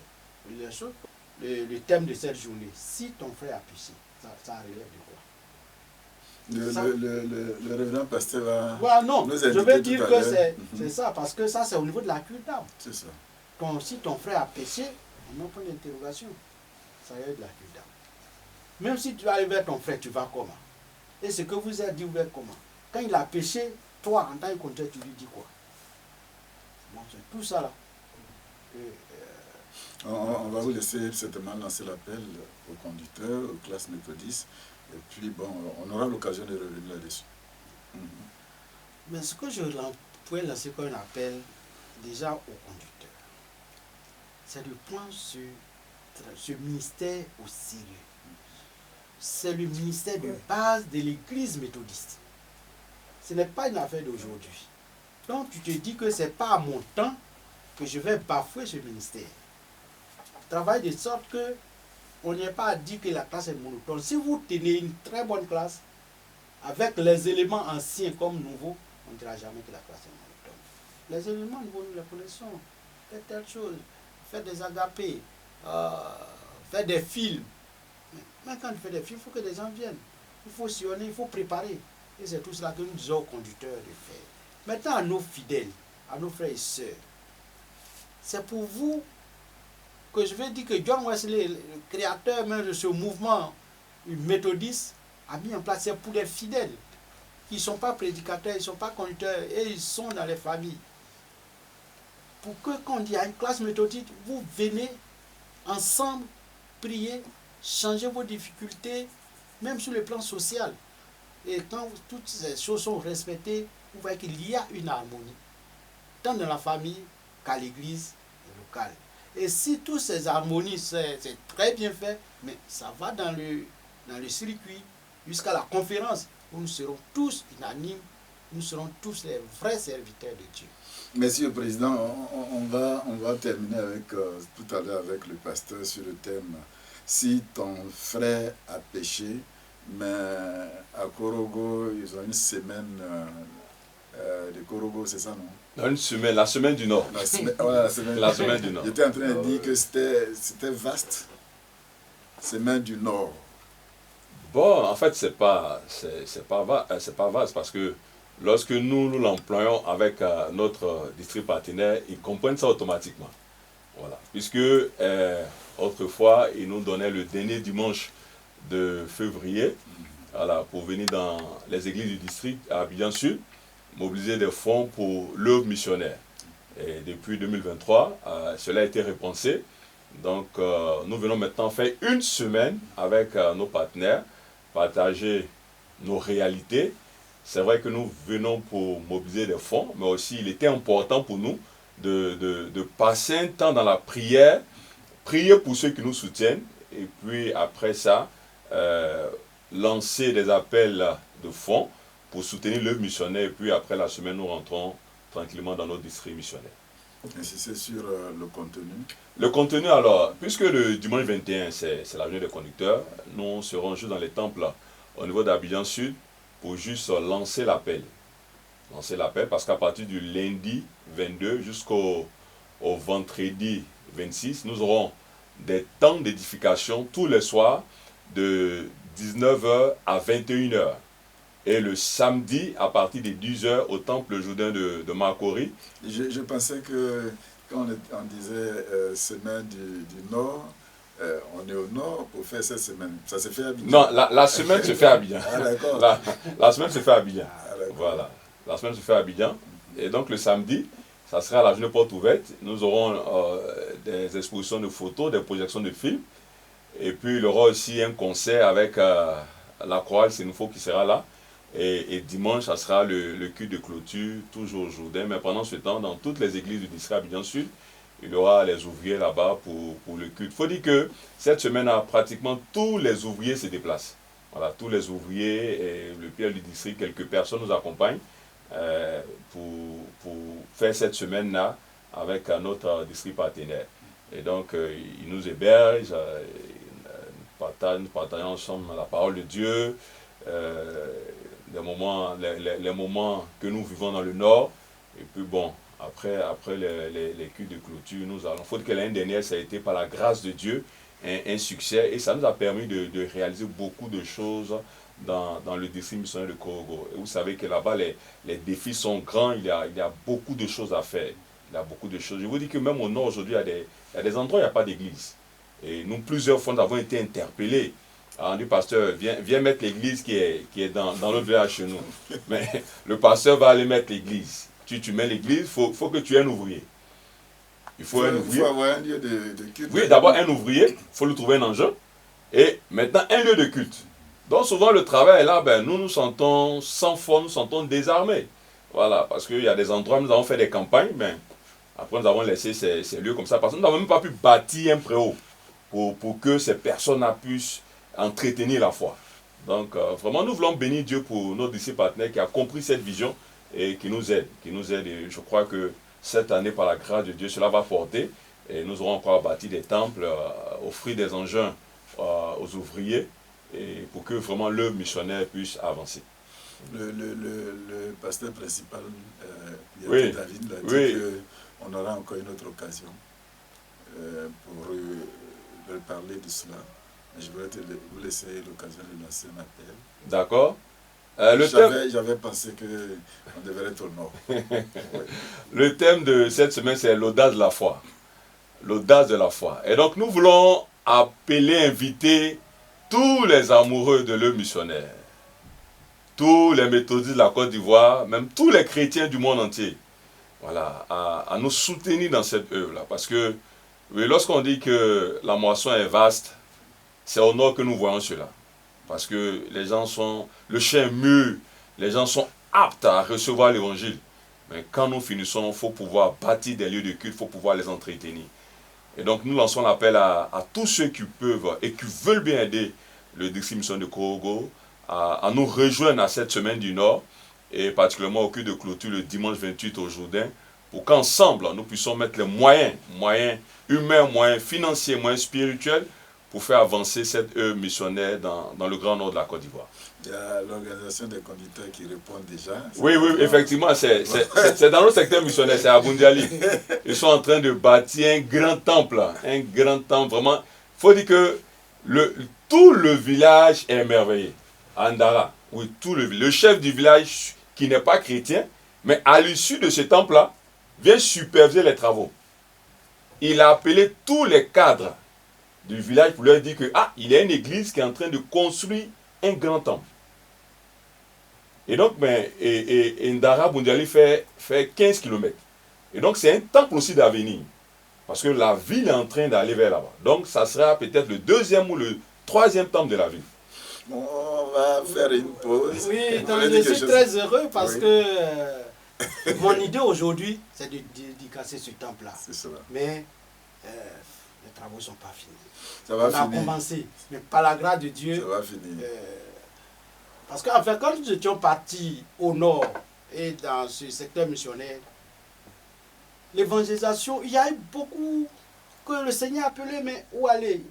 choses. Le thème de cette journée, si ton frère a péché, ça relève de quoi? Ça- Le révérend pasteur va Voilà, non, nous je indiquer veux tout dire à que l'heure. c'est ça, parce que ça, c'est au niveau de la culte d'âme. C'est ça. Si ton frère a péché, on a un point d'interrogation. Ça relève de la culte d'âme. Même si tu arrives vers ton frère, tu vas comment? Et ce que vous avez dit, vous êtes comment? Quand il a péché, toi, en tant que conducteur, tu lui dis quoi? Bon, c'est tout ça là. Et, On va vous laisser certainement lancer l'appel aux conducteurs, aux classes méthodistes. Et puis, bon, on aura l'occasion de revenir là-dessus. mais ce que je pourrais lancer comme un appel déjà aux conducteurs, c'est de prendre ce ministère au sérieux. C'est le ministère de base de l'église méthodiste. Ce n'est pas une affaire d'aujourd'hui. Donc tu te dis que ce n'est pas à mon temps que je vais bafouer ce ministère. Travaille de sorte que on n'est pas à dire que la classe est monotone. Si vous tenez une très bonne classe, avec les éléments anciens comme nouveaux, on ne dira jamais que la classe est monotone. Les éléments nouveaux, nous les connaissons. Faites telle chose, faites des agapés, faites des films. Mais quand tu fais des films, il faut que les gens viennent. Il faut sillonner, il faut préparer. Et c'est tout cela que nous disons aux conducteurs de faire. Maintenant, à nos fidèles, à nos frères et sœurs, c'est pour vous que je vais dire que John Wesley, le créateur même de ce mouvement méthodiste, a mis en place, c'est pour les fidèles qui ne sont pas prédicateurs, ils ne sont pas conducteurs, et ils sont dans les familles. Pour que quand il y a une classe méthodique, vous venez ensemble prier, changer vos difficultés, même sur le plan social. Et quand toutes ces choses sont respectées, vous voyez qu'il y a une harmonie, tant dans la famille qu'à l'église locale. Et si toutes ces harmonies, c'est très bien fait, mais ça va dans le circuit jusqu'à la conférence où nous serons tous unanimes, nous serons tous les vrais serviteurs de Dieu. Merci au président. On va terminer avec, tout à l'heure avec le pasteur sur le thème « Si ton frère a péché », mais à Korogo, ils ont une semaine de Korogo, c'est ça, non? Dans une semaine, la semaine du Nord. La semaine, voilà, la semaine, La semaine du Nord. J'étais en train de dire que c'était vaste. Semaine du Nord. Bon, en fait, c'est pas vaste parce que lorsque nous l'employons avec notre district partenaire, ils comprennent ça automatiquement. Voilà. Puisque autrefois, ils nous donnaient le dernier dimanche de février, voilà, pour venir dans les églises du district à Abidjan Sud, mobiliser des fonds pour l'œuvre missionnaire. Et depuis 2023, cela a été repensé. Donc, nous venons maintenant faire une semaine avec nos partenaires, partager nos réalités. C'est vrai que nous venons pour mobiliser des fonds, mais aussi il était important pour nous de passer un temps dans la prière, prier pour ceux qui nous soutiennent, et puis après ça, lancer des appels de fonds pour soutenir l'œuvre missionnaire, et puis après la semaine, nous rentrons tranquillement dans notre district missionnaire. Insistez sur le contenu. Le contenu, alors, puisque le dimanche 21, c'est la journée des conducteurs, nous serons juste dans les temples au niveau d'Abidjan Sud pour juste lancer l'appel. Lancer l'appel parce qu'à partir du lundi 22 jusqu'au vendredi 26, nous aurons des temps d'édification tous les soirs de 19h à 21h. Et le samedi, à partir de 10h, au temple jourdain de Makori. Je pensais que quand on disait semaine du Nord, on est au Nord pour faire cette semaine. Ça se fait à Abidjan? Non, la semaine se fait à Abidjan. Ah, d'accord. La semaine se fait à Abidjan. Ah, d'accord. Voilà. La semaine se fait à Abidjan. Et donc le samedi, ça sera la journée porte ouverte. Nous aurons des expositions de photos, des projections de films. Et puis il y aura aussi un concert avec la chorale Sénoufo qui sera là. Et dimanche, ça sera le culte de clôture, toujours au Jourdain. Mais pendant ce temps, dans toutes les églises du district Abidjan Sud, il y aura les ouvriers là-bas pour le culte. Il faut dire que cette semaine, pratiquement tous les ouvriers se déplacent. Voilà, tous les ouvriers et le PL du district, quelques personnes nous accompagnent pour faire cette semaine-là avec notre district partenaire. Et donc, ils nous hébergent, nous partageons ensemble la parole de Dieu, les moments que nous vivons dans le Nord. Et puis bon, après les cultes de clôture, nous allons. Il faut dire que l'année dernière, ça a été par la grâce de Dieu un succès. Et ça nous a permis de réaliser beaucoup de choses dans le district missionnaire de Korogo. Et vous savez que là-bas, les défis sont grands. Il y a beaucoup de choses à faire. Il y a beaucoup de choses. Je vous dis que même au Nord, aujourd'hui, il y a des endroits où il n'y a pas d'église. Et nous, plusieurs fois, nous avons été interpellés. On dit, pasteur, viens mettre l'église qui est dans notre village chez nous. Mais le pasteur va aller mettre l'église. Tu mets l'église, il faut que tu aies un ouvrier. Il faut un ouvrier. Il faut avoir un lieu de culte. Oui, d'abord un ouvrier, il faut lui trouver un engin. Et maintenant, un lieu de culte. Donc souvent, le travail est là, nous nous sentons sans force, nous nous sentons désarmés. Voilà, parce qu'il y a des endroits où nous avons fait des campagnes, mais après nous avons laissé ces lieux comme ça. Parce que nous n'avons même pas pu bâtir un préau pour que ces personnes-là puissent entretenir la foi. Donc vraiment, nous voulons bénir Dieu pour notre disciple partenaire qui a compris cette vision et qui nous aide. Et je crois que cette année, par la grâce de Dieu, cela va porter. Et nous aurons encore bâti des temples, offrir des engins aux ouvriers, et pour que vraiment le missionnaire puisse avancer. Le pasteur principal, Oui. David, l'a Oui. dit qu'on aura encore une autre occasion pour leur parler de cela. Mais je voudrais vous laisser l'occasion de lancer un appel. D'accord. J'avais pensé qu'on devrait être au Nord. Oui. Le thème de cette semaine, c'est l'audace de la foi. L'audace de la foi. Et donc, nous voulons appeler, inviter tous les amoureux de l'œuvre missionnaire, tous les méthodistes de la Côte d'Ivoire, même tous les chrétiens du monde entier, voilà, à nous soutenir dans cette œuvre-là. Parce que, oui, lorsqu'on dit que la moisson est vaste, c'est au Nord que nous voyons cela. Parce que les gens sont, le champ est mûr, les gens sont aptes à recevoir l'évangile. Mais quand nous finissons, il faut pouvoir bâtir des lieux de culte, il faut pouvoir les entretenir. Et donc nous lançons l'appel à tous ceux qui peuvent et qui veulent bien aider le district missionnaire de Korogo à nous rejoindre à cette semaine du Nord, et particulièrement au culte de clôture le dimanche 28 au Jourdain, pour qu'ensemble nous puissions mettre les moyens humains, moyens financiers, moyens spirituels, pour faire avancer cette œuvre missionnaire dans le grand nord de la Côte d'Ivoire. Il y a l'organisation des conducteurs qui répond déjà. Oui, effectivement, c'est dans le secteur missionnaire, c'est à Bundiali. Ils sont en train de bâtir un grand temple, vraiment. Il faut dire que tout le village est émerveillé. Andara, oui, le chef du village qui n'est pas chrétien, mais à l'issue de ce temple-là, vient superviser les travaux. Il a appelé tous les cadres du village pour leur dire que il y a une église qui est en train de construire un grand temple. Et donc, Ndara Bundiali fait 15 km. Et donc, c'est un temple aussi d'avenir. Parce que la ville est en train d'aller vers là-bas. Donc, ça sera peut-être le 2e ou le 3e temple de la ville. Bon, on va faire une pause. Oui, donc je suis très heureux parce que mon idée aujourd'hui, c'est de dédicacer ce temple-là. C'est cela. Mais les travaux ne sont pas finis. Ça va On a finir. commencé, mais par la grâce de Dieu. Ça va finir. Parce qu'en fait, quand nous étions partis au nord et dans ce secteur missionnaire, l'évangélisation, il y a eu beaucoup que le Seigneur a appelé, mais où aller?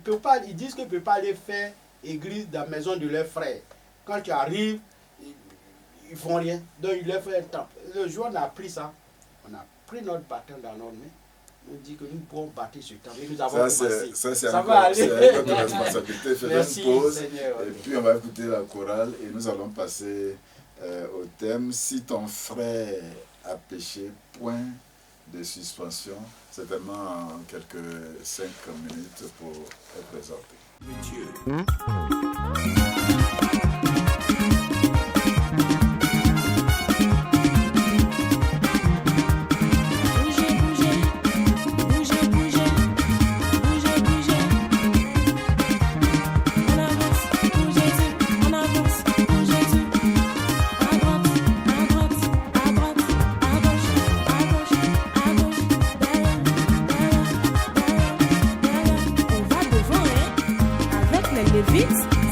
Ils disent qu'ils ne peuvent pas aller faire église dans la maison de leurs frères. Quand tu arrives, ils ne font rien. Donc ils leur font un temple. Le jour où on a pris ça, on a pris notre bâton dans notre main. On dit que nous pourrons bâtir ce temple. Et nous avons commencé. Ça va aller. C'est notre responsabilité. Merci, Faisons une pause. Seigneur. Et puis on va écouter la chorale et nous allons passer au thème. Si ton frère a péché, point de suspension. Certainement en quelques 5 minutes pour être présenté.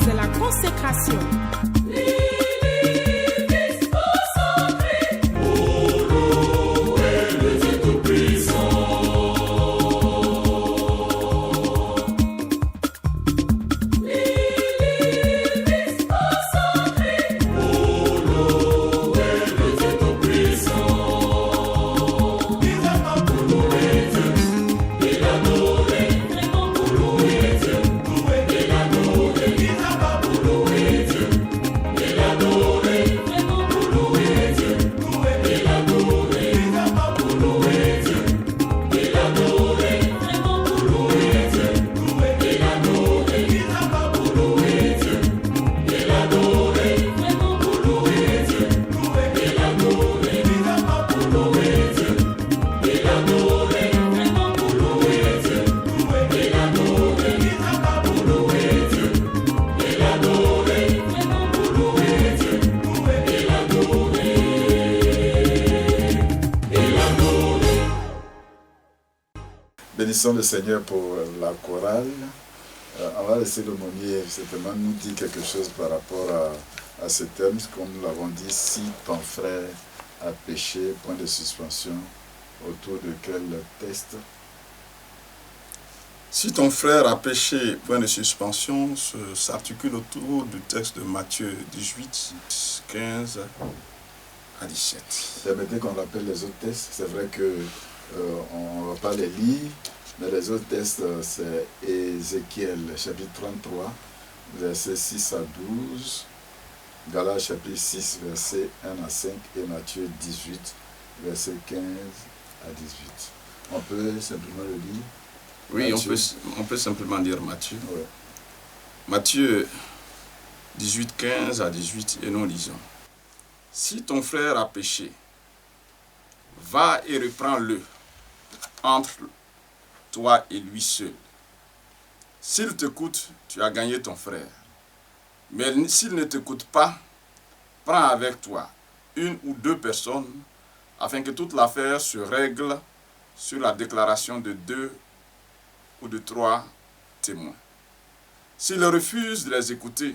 C'est la consécration. Bénissons le Seigneur pour la chorale. On va laisser l'aumônier certainement nous dire quelque chose par rapport à ce thème. Comme nous l'avons dit, si ton frère a péché, point de suspension, autour de quel texte? Si ton frère a péché, point de suspension, s'articule autour du texte de Matthieu 18, 15 à 17. Permettez qu'on rappelle les autres textes. C'est vrai qu'on ne va pas les lire, mais les autres textes, c'est Ézéchiel, chapitre 33, versets 6 à 12, Galates, chapitre 6, versets 1 à 5, et Matthieu 18, versets 15 à 18. On peut simplement le lire. Oui, on peut simplement lire Matthieu. Ouais. Matthieu 18, 15 à 18, et nous lisons. Si ton frère a péché, va et reprends-le entre toi et lui seul. S'il t'écoute, tu as gagné ton frère. Mais s'il ne t'écoute pas, prends avec toi 1 ou 2 personnes, afin que toute l'affaire se règle sur la déclaration de 2 ou de 3 témoins. S'il refuse de les écouter,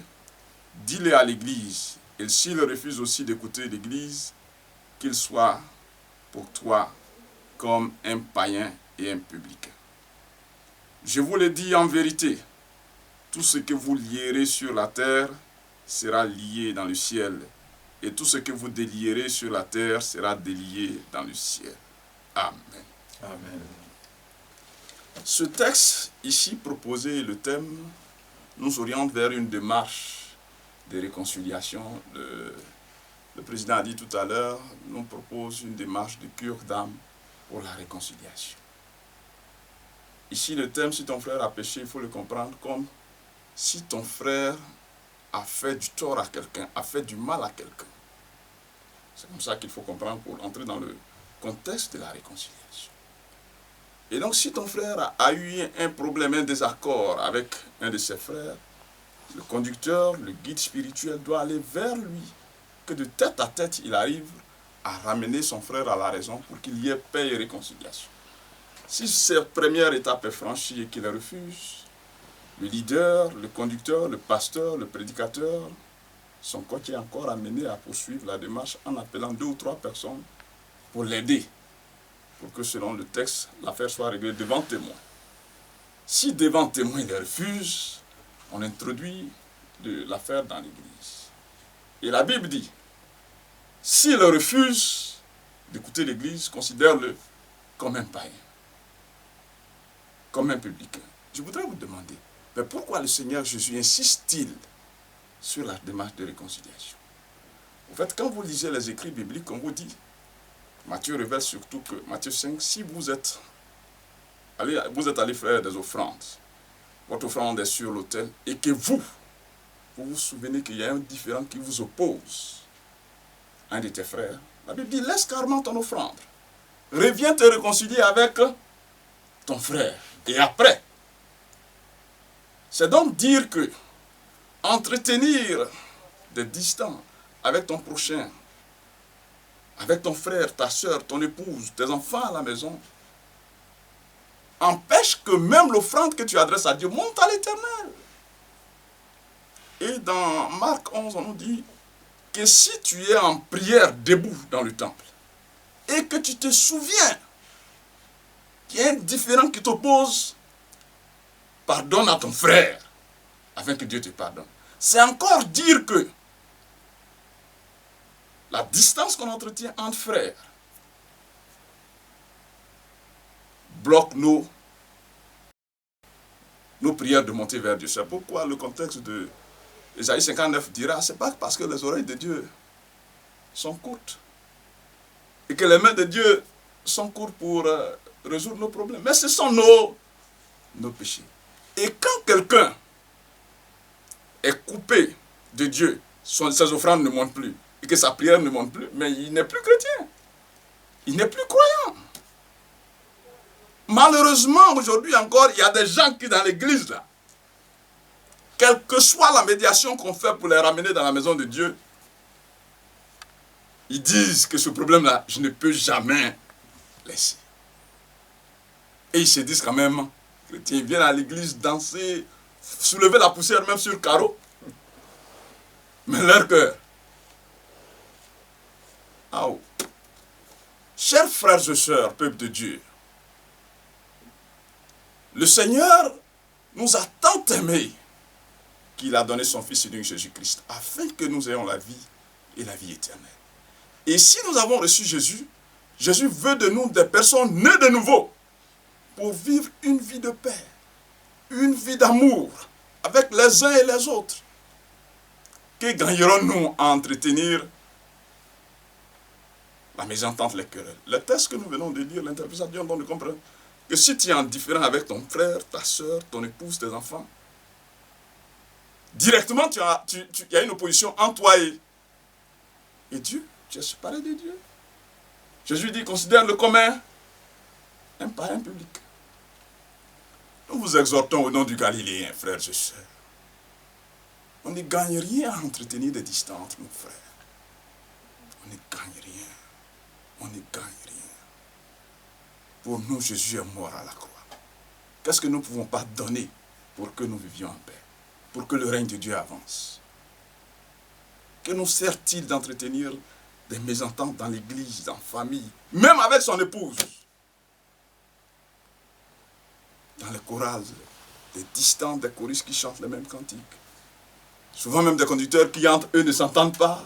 dis-le à l'Église. Et s'il refuse aussi d'écouter l'Église, qu'il soit pour toi comme un païen et un publicain. Je vous le dis en vérité, tout ce que vous lierez sur la terre sera lié dans le ciel, et tout ce que vous délierez sur la terre sera délié dans le ciel. Amen. Amen. Ce texte ici proposé, le thème, nous oriente vers une démarche de réconciliation. Le président a dit tout à l'heure, nous propose une démarche de cure d'âme pour la réconciliation. Ici, le thème, si ton frère a péché, il faut le comprendre comme si ton frère a fait du tort à quelqu'un, a fait du mal à quelqu'un. C'est comme ça qu'il faut comprendre pour entrer dans le contexte de la réconciliation. Et donc, si ton frère a eu un problème, un désaccord avec un de ses frères, le conducteur, le guide spirituel doit aller vers lui, que de tête à tête, il arrive à ramener son frère à la raison pour qu'il y ait paix et réconciliation. Si cette première étape est franchie et qu'il refuse, le leader, le conducteur, le pasteur, le prédicateur, son coach est encore amené à poursuivre la démarche en appelant 2 ou 3 personnes pour l'aider pour que selon le texte, l'affaire soit réglée devant témoin. Si devant témoin il refuse, on introduit l'affaire dans l'église. Et la Bible dit, s'il refuse d'écouter l'église, considère-le comme un païen, comme un publicain. Je voudrais vous demander, mais pourquoi le Seigneur Jésus insiste-t-il sur la démarche de réconciliation? En fait, quand vous lisez les écrits bibliques, on vous dit, Matthieu révèle surtout que, Matthieu 5, si vous êtes allé faire des offrandes, votre offrande est sur l'autel, et que vous vous souvenez qu'il y a un différend qui vous oppose, un de tes frères, la Bible dit, laisse carrément ton offrande, reviens te réconcilier avec ton frère, et après. C'est donc dire que entretenir des distances avec ton prochain, avec ton frère, ta soeur, ton épouse, tes enfants à la maison, empêche que même l'offrande que tu adresses à Dieu monte à l'Éternel. Et dans Marc 11, on nous dit que si tu es en prière debout dans le temple et que tu te souviens qu'il y a un différend qui t'oppose, pardonne à ton frère afin que Dieu te pardonne. C'est encore dire que la distance qu'on entretient entre frères bloque nos prières de monter vers Dieu. C'est pourquoi le contexte de Ésaïe 59 dira, c'est pas parce que les oreilles de Dieu sont courtes et que les mains de Dieu sont courtes pour résoudre nos problèmes, mais ce sont nos péchés. Et quand quelqu'un est coupé de Dieu, ses offrandes ne montent plus, et que sa prière ne monte plus, mais il n'est plus chrétien. Il n'est plus croyant. Malheureusement, aujourd'hui encore, il y a des gens qui dans l'église, là, quelle que soit la médiation qu'on fait pour les ramener dans la maison de Dieu, ils disent que ce problème-là, je ne peux jamais laisser. Et ils se disent quand même, chrétiens, ils viennent à l'église danser, soulever la poussière même sur le carreau. Mais leur cœur, oh. Chers frères et sœurs, peuple de Dieu, le Seigneur nous a tant aimés qu'il a donné son Fils unique Jésus-Christ afin que nous ayons la vie et la vie éternelle. Et si nous avons reçu Jésus, Jésus veut de nous des personnes nées de nouveau pour vivre une vie de paix, une vie d'amour avec les uns et les autres. Que gagnerons-nous à entretenir la mésentente, les querelles? Le texte que nous venons de lire, l'interprétation dont nous comprenons que si tu es en différend avec ton frère, ta soeur, ton épouse, tes enfants, directement il y a une opposition entre toi et Dieu. Tu es séparé de Dieu. Jésus dit, considère-le comme un païen public. Nous vous exhortons au nom du Galiléen, frères et sœurs. On ne gagne rien à entretenir des distances entre nos frères. On ne gagne rien. On ne gagne rien. Pour nous, Jésus est mort à la croix. Qu'est-ce que nous ne pouvons pas donner pour que nous vivions en paix, pour que le règne de Dieu avance? Que nous sert-il d'entretenir des mésententes dans l'église, dans la famille, même avec son épouse? Dans les chorales, des distants, des choristes qui chantent les mêmes cantiques. Souvent même des conducteurs qui entre eux ne s'entendent pas.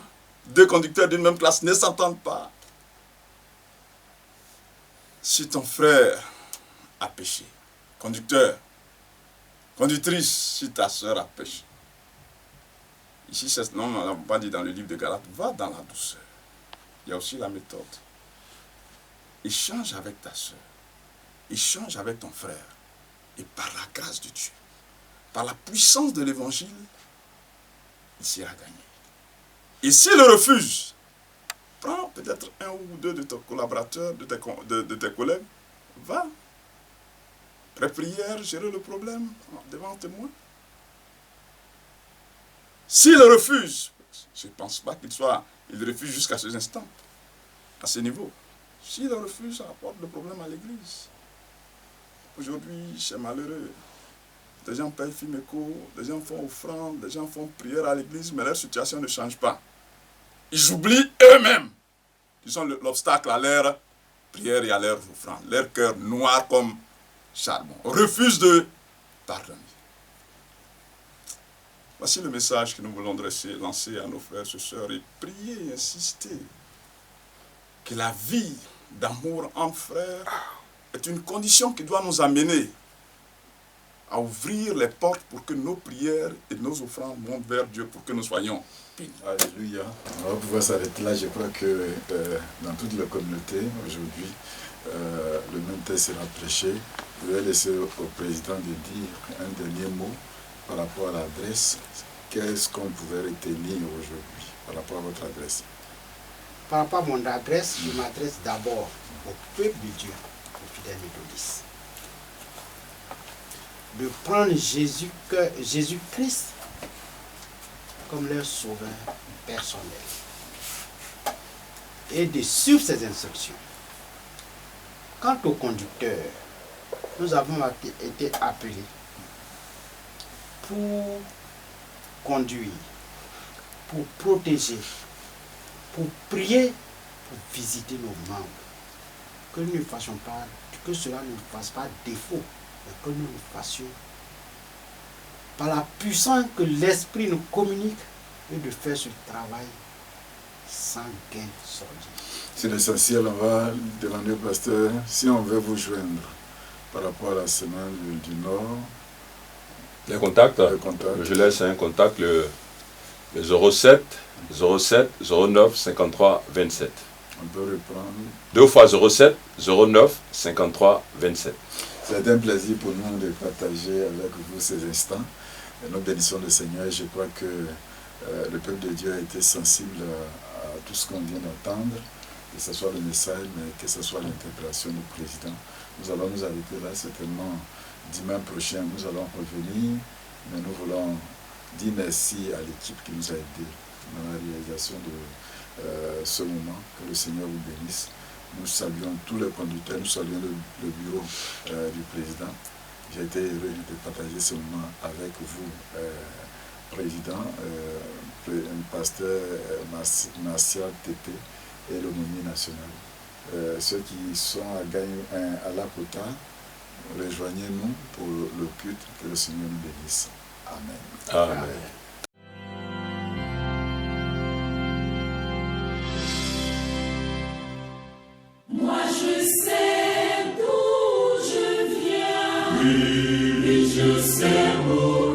Deux conducteurs d'une même classe ne s'entendent pas. Si ton frère a péché, conducteur, conductrice, si ta soeur a péché, ici, non, on n'a pas dit dans le livre de Galates, va dans la douceur. Il y a aussi la méthode. Échange avec ta soeur, échange avec ton frère, et par la grâce de Dieu, par la puissance de l'évangile, il sera gagné. Et s'il refuse, prends peut-être un ou deux de tes collaborateurs, de tes collègues, va. Après prière, gérer le problème devant témoin. S'il refuse, je ne pense pas il refuse jusqu'à ce instant, à ce niveau. S'il refuse, ça apporte le problème à l'église. Aujourd'hui, c'est malheureux. Des gens payent Fimeco, des gens font offrande, des gens font prière à l'église, mais leur situation ne change pas. Ils oublient eux-mêmes qu'ils sont l'obstacle à leur prière et à leurs offrandes. Leur cœur noir comme charbon refuse de pardonner. Voici le message que nous voulons lancer à nos frères et sœurs et prier et insister que la vie d'amour entre frères est une condition qui doit nous amener à ouvrir les portes pour que nos prières et nos offrandes montent vers Dieu pour que nous soyons punis. Alléluia. On va pouvoir s'arrêter là. Je crois que dans toute la communauté aujourd'hui, le même texte sera prêché. Je vais laisser au président de dire un dernier mot par rapport à l'adresse. Qu'est-ce qu'on pouvait retenir aujourd'hui par rapport à votre adresse? Par rapport à mon adresse, je m'adresse d'abord au peuple de Dieu, aux fidèles méthodistes. De prendre Jésus-Christ comme leur sauveur personnel et de suivre ses instructions. Quant au conducteur, nous avons été appelés pour conduire, pour protéger, pour prier, pour visiter nos membres. Que nous ne fassions pas, que cela ne fasse pas défaut, mais que nous le fassions par la puissance que l'Esprit nous communique et de faire ce travail sans gain sordide. C'est l'essentiel. On va demander au pasteur si on veut vous joindre par rapport à la semaine du Nord. Les contacts, je laisse un contact, le 07 09 53 27. On peut reprendre. 2 fois 07 09 53 27. C'est un plaisir pour nous de partager avec vous ces instants. Et nous bénissons le Seigneur. Je crois que le peuple de Dieu a été sensible à tout ce qu'on vient d'entendre, que ce soit le message, mais que ce soit l'interpellation du président. Nous allons nous arrêter là, certainement dimanche prochain, nous allons revenir, mais nous voulons dire merci à l'équipe qui nous a aidés dans la réalisation de ce moment. Que le Seigneur vous bénisse. Nous saluons tous les conducteurs, nous saluons le bureau du président. J'ai été heureux de partager ce moment avec vous, président, pasteur Martial Tété et l'aumônier national. Ceux qui sont à Lakota, rejoignez-nous pour le culte. Que le Seigneur nous bénisse. Amen. Amen. Moi je sais d'où je viens, et je sais où